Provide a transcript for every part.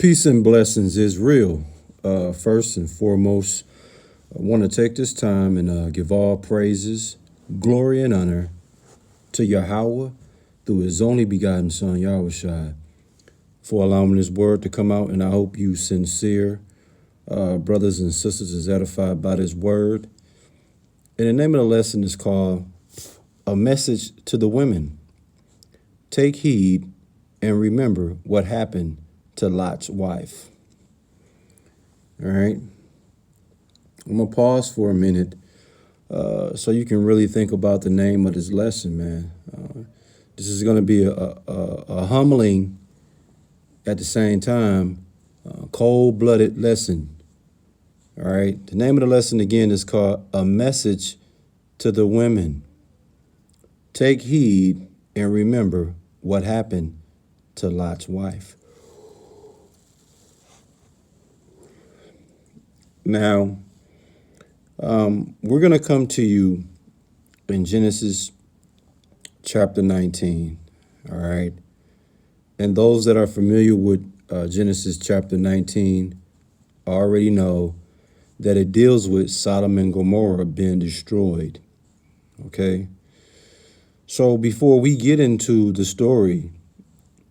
Peace and blessings is real. First and foremost, I want to take this time and give all praises, glory, and honor to Yahweh through his only begotten son, Yahushua, for allowing this word to come out. And I hope you sincere brothers and sisters is edified by this word. And the name of the lesson is called A Message to the Women. Take heed and remember what happened to Lot's wife. All right. I'm going to pause for a minute so you can really think about the name of this lesson, man. This is going to be a humbling, at the same time, cold-blooded lesson. All right. The name of the lesson again is called A Message to the Women. Take heed and remember what happened to Lot's wife. Now, we're going to come to you in Genesis chapter 19, all right? And those that are familiar with Genesis chapter 19 already know that it deals with Sodom and Gomorrah being destroyed, okay? So before we get into the story,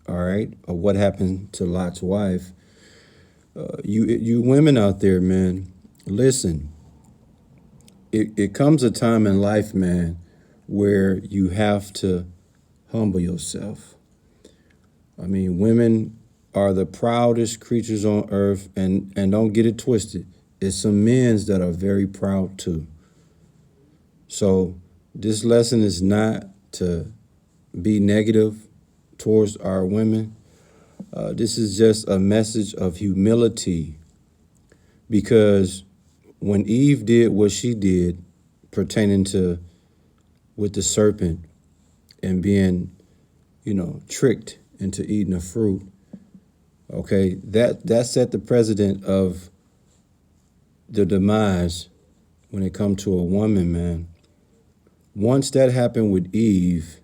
all right, of what happened to Lot's wife, you women out there, man, listen. It comes a time in life, man, where you have to humble yourself. I mean, women are the proudest creatures on earth, and don't get it twisted. It's some men that are very proud too. So this lesson is not to be negative towards our women. This is just a message of humility, because when Eve did what she did pertaining to with the serpent and being, tricked into eating a fruit, okay, that set the precedent of the demise when it comes to a woman, man. Once that happened with Eve,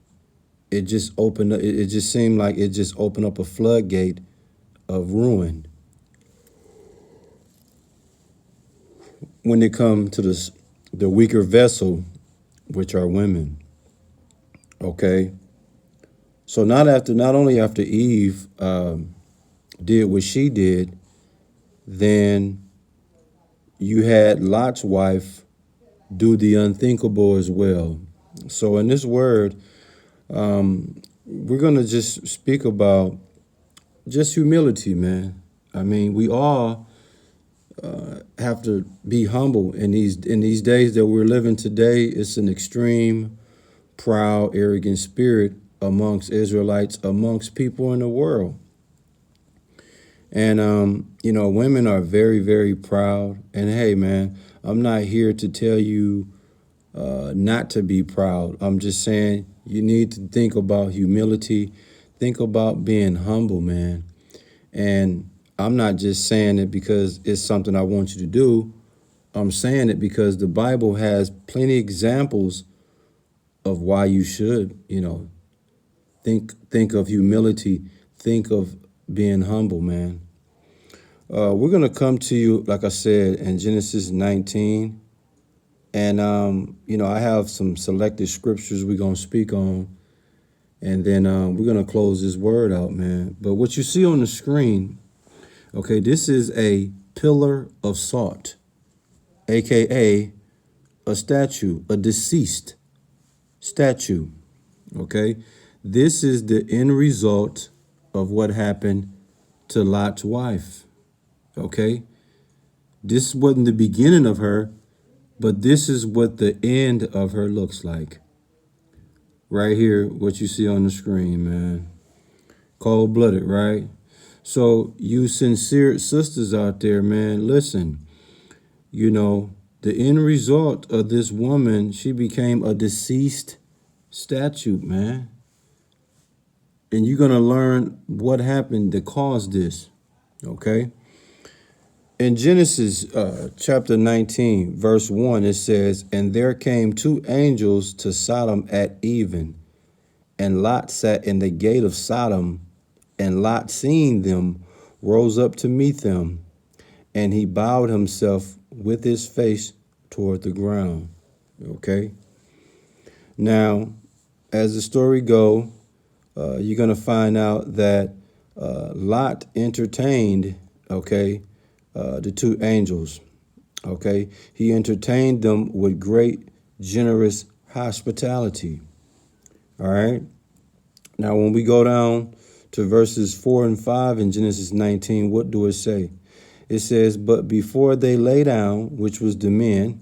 it just opened up, it just seemed like it just opened up a floodgate of ruin when it comes to the weaker vessel, which are women. Okay. So not only after Eve did what she did, then you had Lot's wife do the unthinkable as well. So in this word, we're going to just speak about just humility, man. I mean, we all have to be humble in these days that we're living today. It's an extreme, proud, arrogant spirit amongst Israelites, amongst people in the world. And, women are very, very proud. And hey, man, I'm not here to tell you not to be proud. I'm just saying you need to think about humility. Think about being humble, man. And I'm not just saying it because it's something I want you to do. I'm saying it because the Bible has plenty of examples of why you should, think of humility. Think of being humble, man. We're going to come to you, like I said, in Genesis 19. And, I have some selected scriptures we're going to speak on. And then we're going to close this word out, man. But what you see on the screen, okay, this is a pillar of salt, a.k.a. a statue, a deceased statue, okay? This is the end result of what happened to Lot's wife, okay? This wasn't the beginning of her, but this is what the end of her looks like. Right here, what you see on the screen, man. Cold-blooded, right? So you sincere sisters out there, man, listen. The end result of this woman, she became a deceased statue, man. And you're going to learn what happened that caused this, okay? In Genesis chapter 19, verse 1, it says, "And there came two angels to Sodom at even, and Lot sat in the gate of Sodom, and Lot, seeing them, rose up to meet them, and he bowed himself with his face toward the ground. Okay? Now, as the story goes, you're going to find out that Lot entertained, okay, the two angels. Okay? He entertained them with great, generous hospitality. All right? Now, when we go down to verses 4 and 5 in Genesis 19, what do it say? It says, but before they lay down, which was the men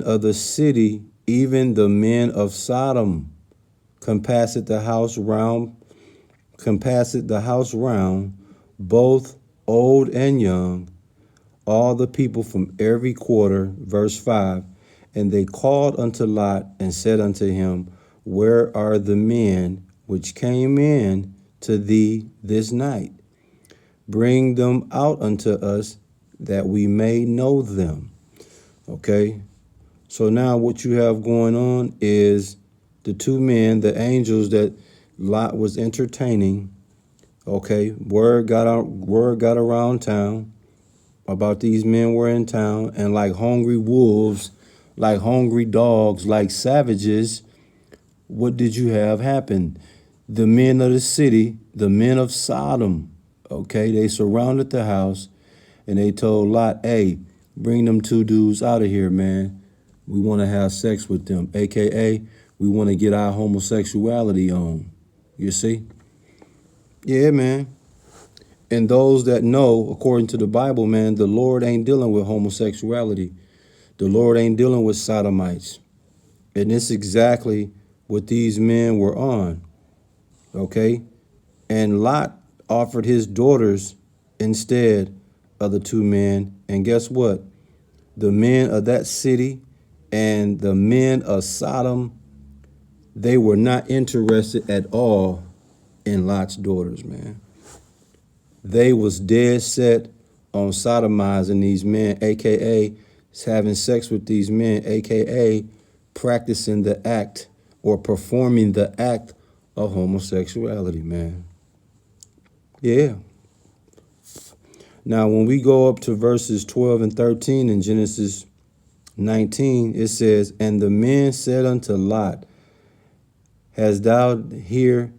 of the city, even the men of Sodom, compassed the house round, both old and young, all the people from every quarter. Verse 5, and they called unto Lot and said unto him, where are the men which came in to thee this night? Bring them out unto us, that we may know them. Okay, so now what you have going on is the two men, the angels that Lot was entertaining. Okay, word got around town about these men were in town, and like hungry wolves, like hungry dogs, like savages, what did you have happen? The men of the city, the men of Sodom, okay, they surrounded the house, and they told Lot, hey, bring them two dudes out of here, man. We want to have sex with them, AKA, we want to get our homosexuality on. You see? Yeah, man. And those that know, according to the Bible, man, the Lord ain't dealing with homosexuality. The Lord ain't dealing with sodomites. And it's exactly what these men were on. Okay? And Lot offered his daughters instead of the two men. And guess what? The men of that city and the men of Sodom, they were not interested at all in Lot's daughters, man. They was dead set on sodomizing these men, AKA having sex with these men, AKA practicing the act or performing the act of homosexuality, man. Yeah. Now, when we go up to verses 12 and 13 in Genesis 19, it says, and the men said unto Lot, Hast thou here,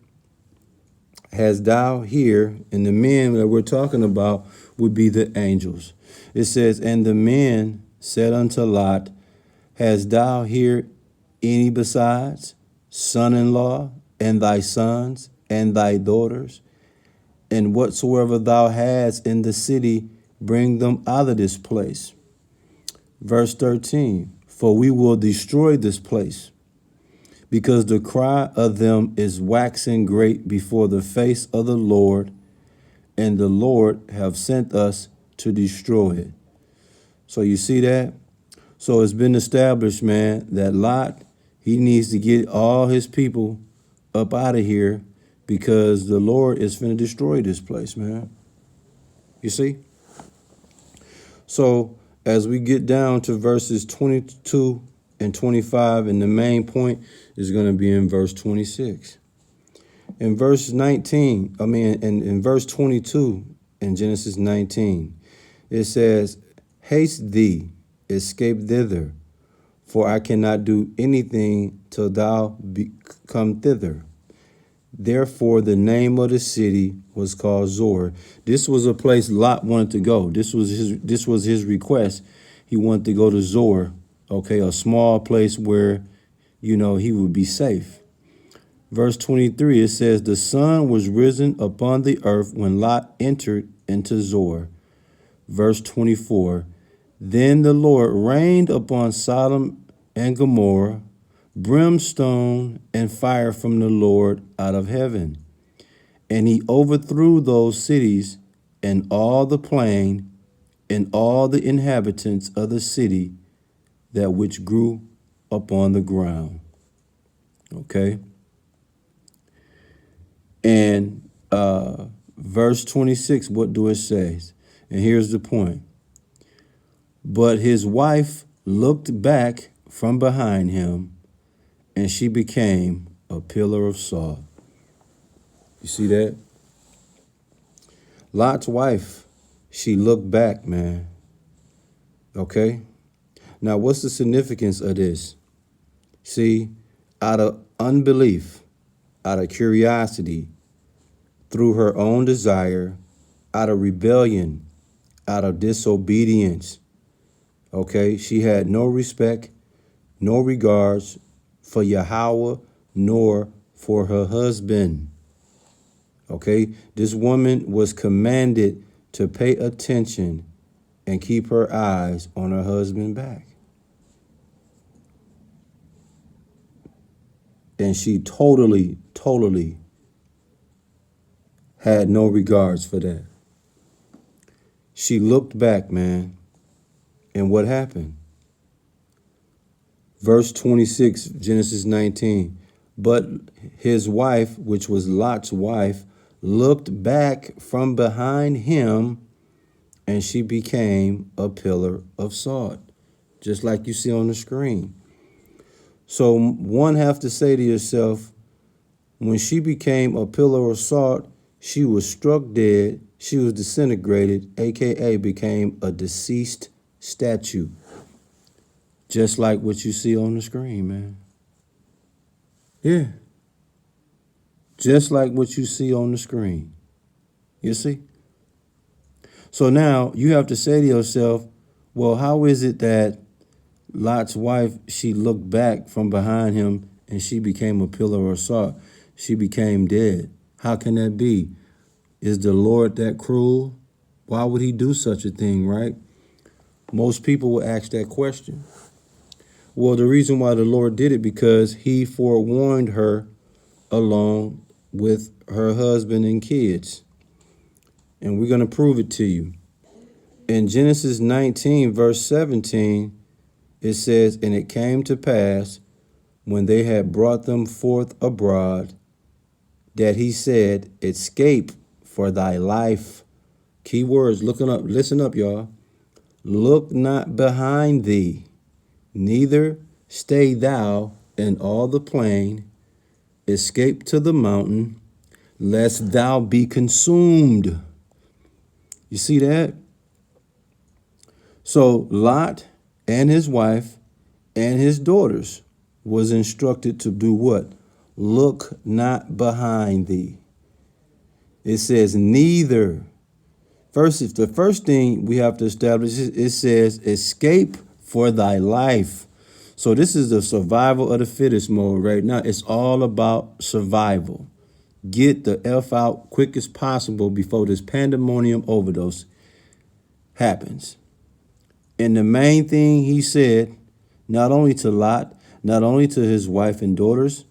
and the men that we're talking about would be the angels. It says, and the men said unto Lot, Hast thou here any besides, son-in-law, and thy sons, and thy daughters? And whatsoever thou hast in the city, bring them out of this place. Verse 13, for we will destroy this place, because the cry of them is waxing great before the face of the Lord, and the Lord have sent us to destroy it. So you see that? So it's been established, man, that Lot, he needs to get all his people up out of here, because the Lord is finna destroy this place, man. You see? So as we get down to verses 22 and 25, and the main point is going to be in verse 26. In verse 19, in verse 22 in Genesis 19, it says, haste thee, escape thither, for I cannot do anything till thou come thither. Therefore, the name of the city was called Zoar. This was a place Lot wanted to go. This was his request. He wanted to go to Zoar, okay, a small place where, he would be safe. Verse 23, it says, the sun was risen upon the earth when Lot entered into Zoar. Verse 24, then the Lord rained upon Sodom and Gomorrah brimstone and fire from the Lord out of heaven. And he overthrew those cities and all the plain and all the inhabitants of the city that which grew upon the ground. Okay. And verse 26, what do it say? And here's the point. But his wife looked back from behind him, and she became a pillar of salt. You see that? Lot's wife, she looked back, man. Okay? Now, what's the significance of this? See, out of unbelief, out of curiosity, through her own desire, out of rebellion, out of disobedience, okay, she had no respect, no regards for Yahweh, nor for her husband. Okay, this woman was commanded to pay attention and keep her eyes on her husband's back. And she totally had no regards for that. She looked back, man. And what happened? Verse 26, Genesis 19. But his wife, which was Lot's wife, looked back from behind him, and she became a pillar of salt, just like you see on the screen. So one have to say to yourself, when she became a pillar of salt, she was struck dead, she was disintegrated, aka became a deceased statue. Just like what you see on the screen, man. Yeah. Just like what you see on the screen. You see? So now you have to say to yourself, well, how is it that Lot's wife, she looked back from behind him and she became a pillar of salt? She became dead. How can that be? Is the Lord that cruel? Why would he do such a thing, right? Most people will ask that question. Well, the reason why the Lord did it, because he forewarned her along with her husband and kids. And we're going to prove it to you. In Genesis 19, verse 17, it says, and it came to pass, when they had brought them forth abroad, that he said, escape for thy life. Key words, listen up, y'all. Look not behind thee, neither stay thou in all the plain. Escape to the mountain, lest thou be consumed. You see that? So Lot and his wife and his daughters was instructed to do what? Look not behind thee. It says neither. First, the first thing we have to establish, it says escape for thy life. So this is the survival of the fittest mode right now. It's all about survival. Get the F out quick as possible before this pandemonium overdose happens. And the main thing he said, not only to Lot, not only to his wife and daughters,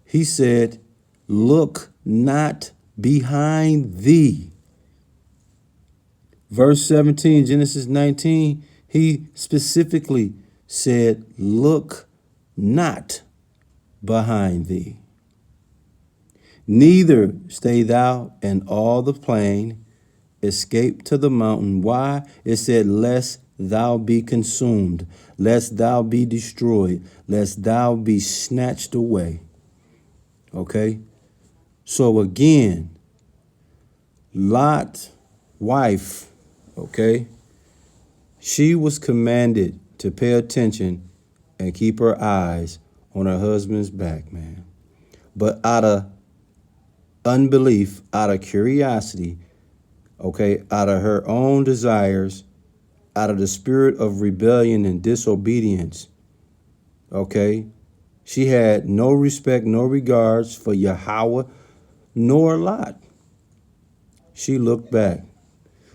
he said, look not behind thee. Verse 17, Genesis 19, he specifically said, look not behind thee. Neither stay thou in all the plain, escape to the mountain. Why? It said, lest thou be consumed, lest thou be destroyed, lest thou be snatched away. Okay? So again, Lot's wife, okay, she was commanded to pay attention and keep her eyes on her husband's back, man. But out of unbelief, out of curiosity, okay, out of her own desires, out of the spirit of rebellion and disobedience, okay, she had no respect, no regards for Yahweh nor Lot. She looked back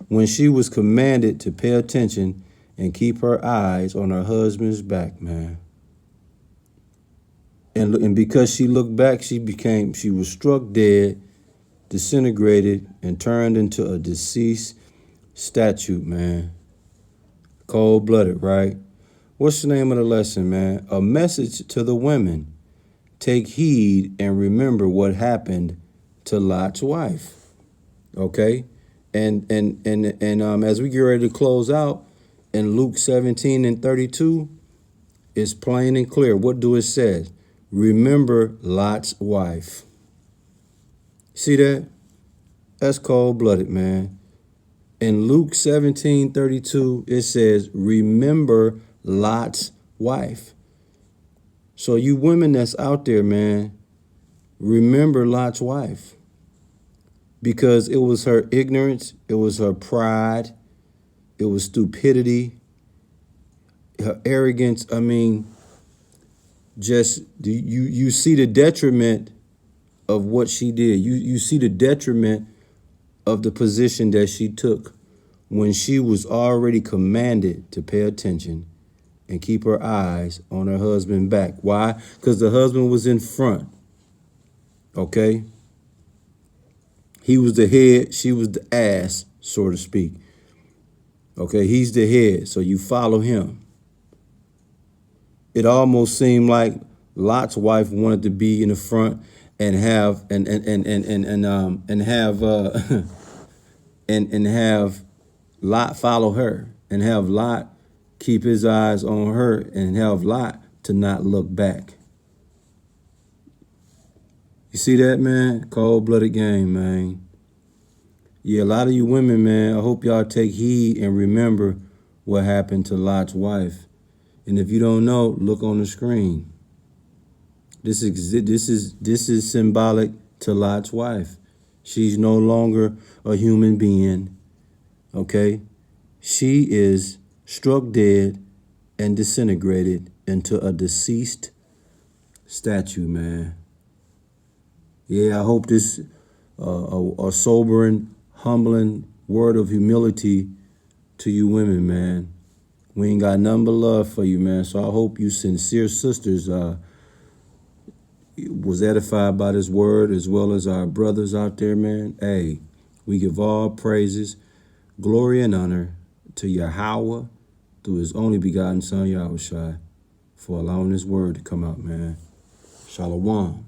when she was commanded to pay attention and keep her eyes on her husband's back, man. And because she looked back, she was struck dead, disintegrated, and turned into a deceased statue, man. Cold-blooded, right? What's the name of the lesson, man? A message to the women. Take heed and remember what happened to Lot's wife. Okay? And as we get ready to close out, in Luke 17 and 32, it's plain and clear. What do it say? Remember Lot's wife. See that? That's cold-blooded, man. In Luke 17:32, it says, remember Lot's wife. So you women that's out there, man, remember Lot's wife. Because it was her ignorance, it was her pride, it was stupidity, her arrogance. I mean, just you see the detriment of what she did. You see the detriment of the position that she took when she was already commanded to pay attention and keep her eyes on her husband back. Why? Because the husband was in front. Okay? He was the head, she was the ass, so to speak. Okay, he's the head, so you follow him. It almost seemed like Lot's wife wanted to be in the front and have and have Lot follow her, and have Lot keep his eyes on her, and have Lot to not look back. You see that, man? Cold-blooded game, man. Yeah, a lot of you women, man, I hope y'all take heed and remember what happened to Lot's wife. And if you don't know, look on the screen. This is symbolic to Lot's wife. She's no longer a human being, okay? She is struck dead and disintegrated into a deceased statue, man. Yeah, I hope this a sobering, humbling word of humility to you women, man. We ain't got nothing but love for you, man. So I hope you sincere sisters was edified by this word, as well as our brothers out there, man. Hey, we give all praises, glory, and honor to Yahweh through his only begotten son, Yahushua, for allowing this word to come out, man. Shalom.